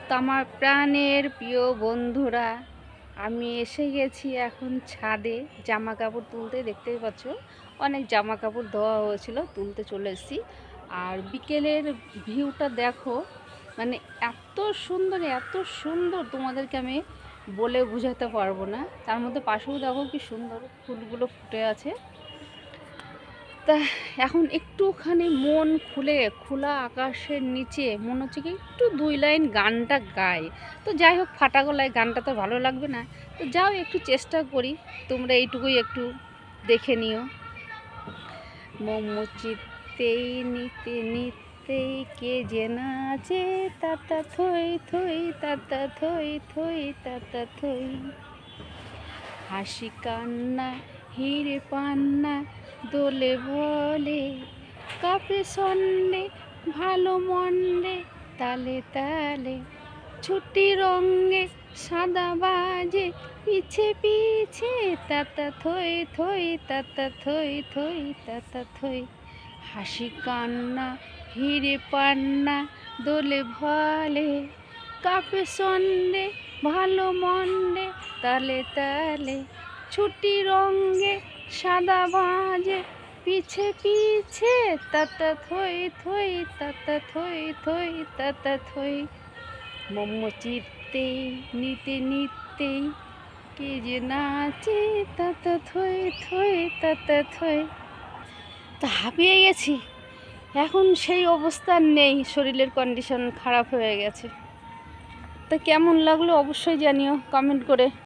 তো আমার প্রাণের প্রিয় বন্ধুরা, আমি এসে গেছি এখন ছাদে জামা কাপড় তুলতে। দেখতেই পাচ্ছ অনেক জামা কাপড় ধোয়া হয়েছিল, তুলতে চলে এসেছি। আর বিকেলের ভিউটা দেখো, মানে এত সুন্দর এত সুন্দর, তোমাদেরকে আমি বলে বোঝাতে পারবো না। তার মধ্যে পাশেও দেখো কি সুন্দর ফুলগুলো ফুটে আছে। তা এখন একটুখানি মন খুলে খোলা আকাশের নিচে মনে হচ্ছে কি একটু 2 লাইন গানটা গাই। তো যাই হোক, ফাটা গলায় গানটা তো ভালো লাগবে না, তো যাও একটু চেষ্টা করি, তোমরা এইটুকুই একটু দেখে নিও। চিত্তেই নিতে নিতেই কে যে নাচে, তাতা থই থই তাতা থই থই তাতা থই। হাসি কান্না হিরে পান্না দোলে বলে, কাপে সন্নে ভালো মন্ডে তালে তালে। ছুটি রঙে সাদা বাজে পিছে পিছে, তাতা থই থই তাতা থই থই তাতা থই। হাসি কান্না হিরে পান্না দোলে ভলে, কাপে সন্ডে ভালো মন্ডে তালে তালে। ছুটি রঙে সাদা বাজে পিছে পিছে, তাতা থই থই তাতা থই থই তাতা থই। চিত্তেই নিতে নিতেই কে যে নাচে, তাতা থই থই তাতা থই। তা হাঁপিয়ে গেছি, এখন সেই অবস্থা নেই, শরীরের কন্ডিশন খারাপ হয়ে গেছে। তা কেমন লাগলো অবশ্যই জানিও কমেন্ট করে।